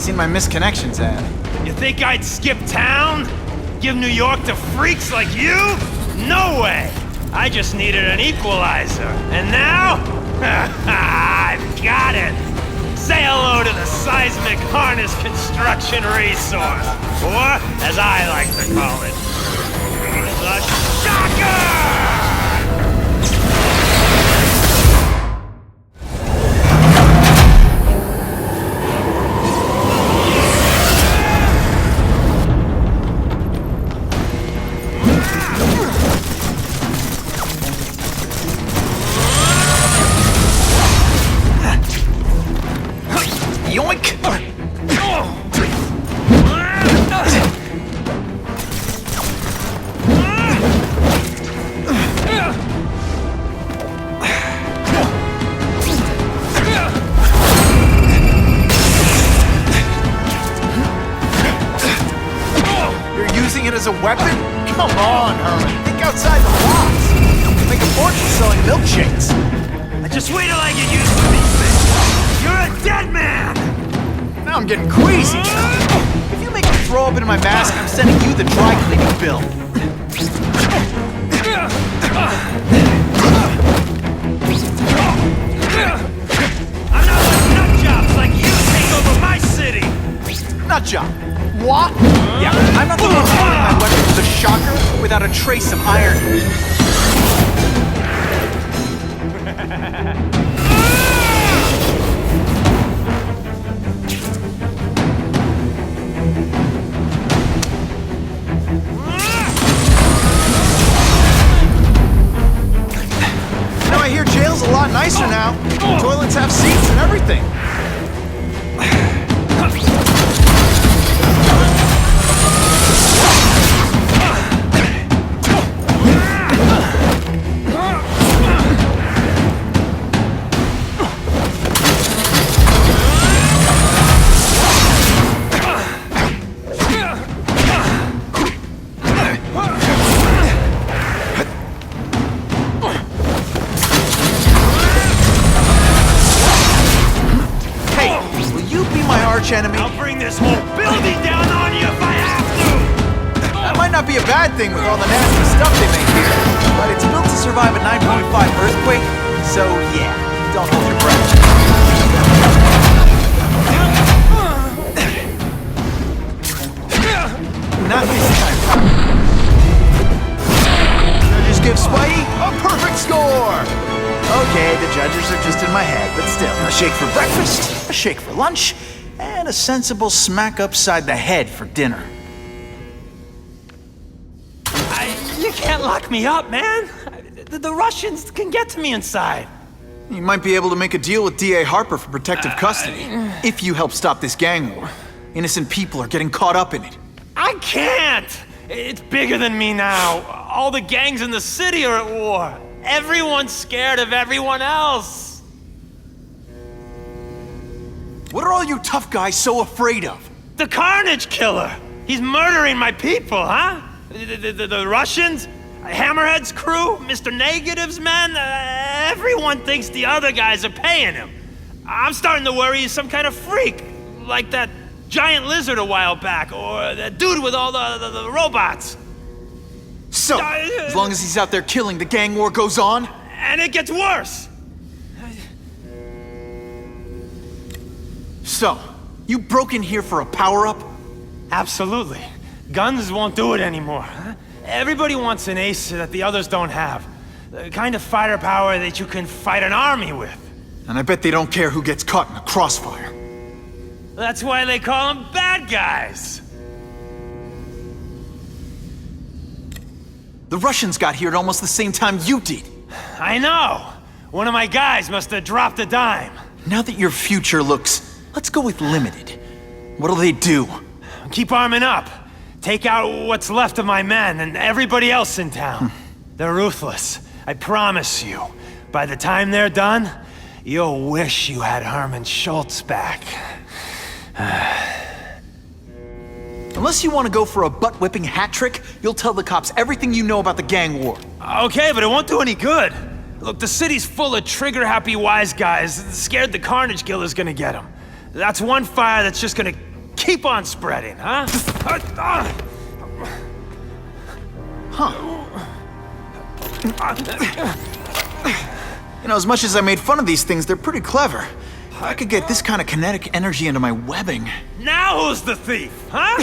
Seen my misconnections ad. You think I'd skip town? Give New York to freaks like you? No way! I just needed an equalizer. And now? I've got it! Say hello to the seismic harness construction resource. Or, as I like to call it, the Shocker! Yoink! You're using it as a weapon? Come on, Herman. Think outside the box. Make a fortune selling milkshakes. Just wait till I get used to these things. You're a dead man! Now I'm getting queasy. If you make me throw up into my mask, I'm sending you the dry cleaning bill. I'm not letting nut jobs like you take over my city! Nut job. What? Yeah, I'm not the one holding my weapon with a shocker without a trace of irony. I hear jail's a lot nicer now. Toilets have seats and everything. Enemy. I'll bring this whole building down on you if I have to! That might not be a bad thing with all the nasty stuff they make here, but it's built to survive a 9.5 earthquake, so yeah, don't hold your breath. Not this time. Judges give Spidey a perfect score! Okay, the judges are just in my head, but still, a shake for breakfast, a shake for lunch, and a sensible smack upside the head for dinner. You can't lock me up, man. The Russians can get to me inside. You might be able to make a deal with D.A. Harper for protective custody, if you help stop this gang war. Innocent people are getting caught up in it. I can't! It's bigger than me now. All the gangs in the city are at war. Everyone's scared of everyone else. What are all you tough guys so afraid of? The Carnage Killer! He's murdering my people, huh? The Russians? Hammerhead's crew? Mr. Negative's men? Everyone thinks the other guys are paying him. I'm starting to worry he's some kind of freak. Like that giant lizard a while back, or that dude with all the robots. So, as long as he's out there killing, the gang war goes on? And it gets worse! So, you broke in here for a power-up? Absolutely. Guns won't do it anymore. Huh? Everybody wants an ace that the others don't have. The kind of fighter power that you can fight an army with. And I bet they don't care who gets caught in a crossfire. That's why they call them bad guys. The Russians got here at almost the same time you did. I know. One of my guys must have dropped a dime. Now that your future looks... Let's go with limited. What'll they do? Keep arming up. Take out what's left of my men and everybody else in town. They're ruthless. I promise you. By the time they're done, you'll wish you had Herman Schultz back. Unless you want to go for a butt-whipping hat trick, you'll tell the cops everything you know about the gang war. Okay, but it won't do any good. Look, the city's full of trigger-happy wise guys, scared the Carnage Killer's gonna get them. That's one fire that's just gonna Keep on spreading, huh? You know, as much as I made fun of these things, they're pretty clever. I could get this kind of kinetic energy into my webbing. Now who's the thief, huh?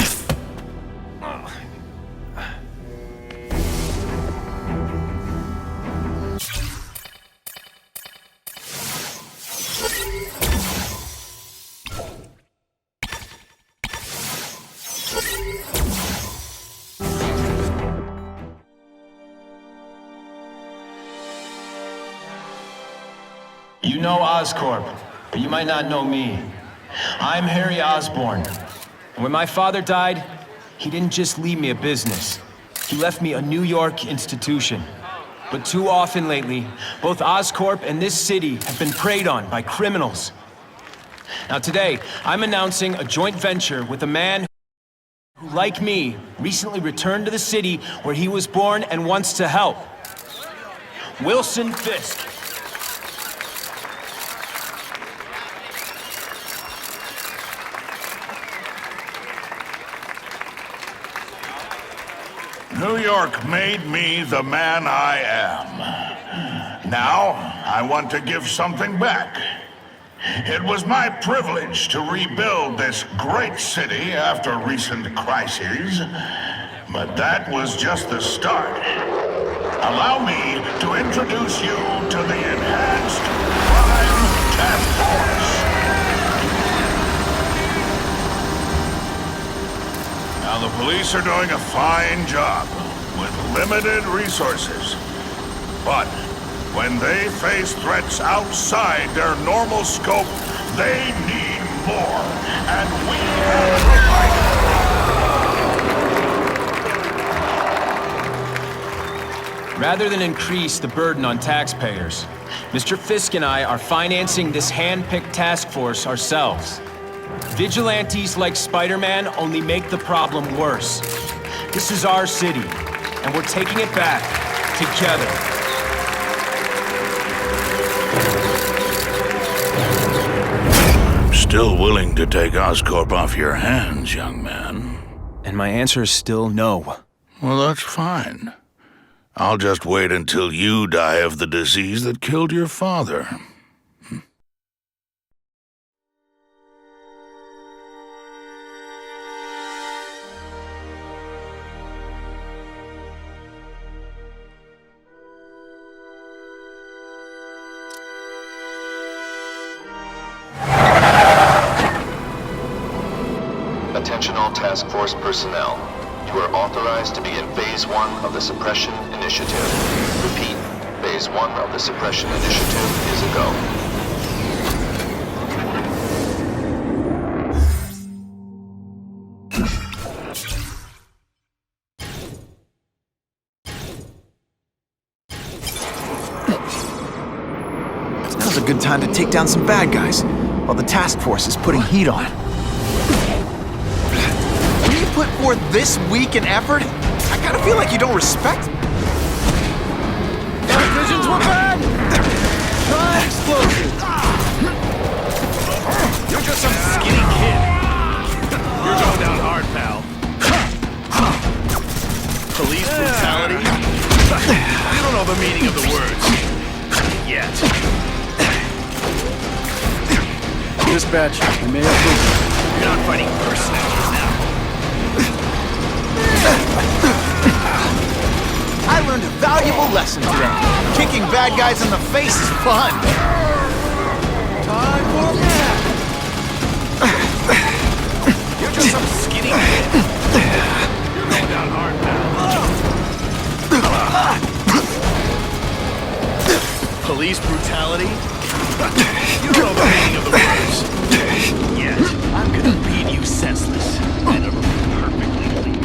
You know Oscorp, but you might not know me. I'm Harry Osborn. And when my father died, he didn't just leave me a business. He left me a New York institution. But too often lately, both Oscorp and this city have been preyed on by criminals. Now today, I'm announcing a joint venture with a man who, like me, recently returned to the city where he was born and wants to help. Wilson Fisk. New York made me the man I am. Now, I want to give something back. It was my privilege to rebuild this great city after recent crises, but that was just the start. Allow me to introduce you to the Enhanced Crime Task Force. Now, the police are doing a fine job with limited resources. But when they face threats outside their normal scope, they need more. And we have provided. Rather than increase the burden on taxpayers, Mr. Fisk and I are financing this hand-picked task force ourselves. Vigilantes like Spider-Man only make the problem worse. This is our city, and we're taking it back together. I'm still willing to take Oscorp off your hands, young man. And my answer is still no. Well, that's fine. I'll just wait until you die of the disease that killed your father. Attention all task force personnel. You are authorized to begin Phase 1 of the Suppression Initiative. Repeat, Phase 1 of the Suppression Initiative is a go. Now's a good time to take down some bad guys, while the task force is putting heat on. When you put forth this week in effort, I kinda feel like you don't respect me. Those visions were bad! Try explosive! You're just some skinny kid. You're going down hard, pal. Police brutality? You don't know the meaning of the words. Yet. Dispatch, I may have moved. You're not fighting personally now. I learned a valuable lesson today. Kicking bad guys in the face is fun. Time for that. You're just some skinny kid. You're going down hard, pal. Police brutality? You don't know the meaning of the words. Yet, I'm gonna beat you senseless. And it'll be perfectly clean.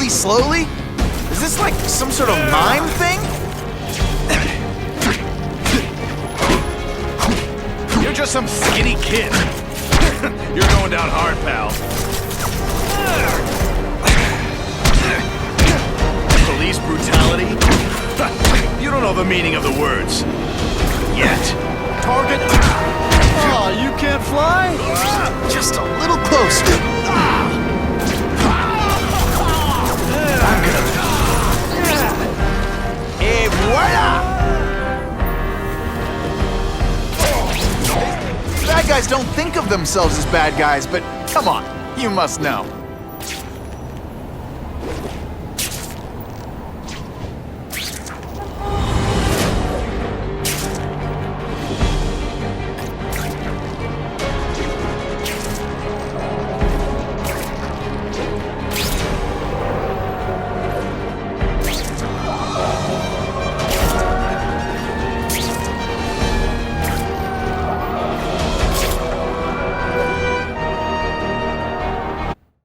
really slowly? Is this like some sort of mime thing? You're just some skinny kid. You're going down hard, pal. Police brutality? You don't know the meaning of the words. Yet. Target. Oh, you can't fly? Just a little closer. I'm gonna... Et voila! Bad guys don't think of themselves as bad guys, but come on, you must know.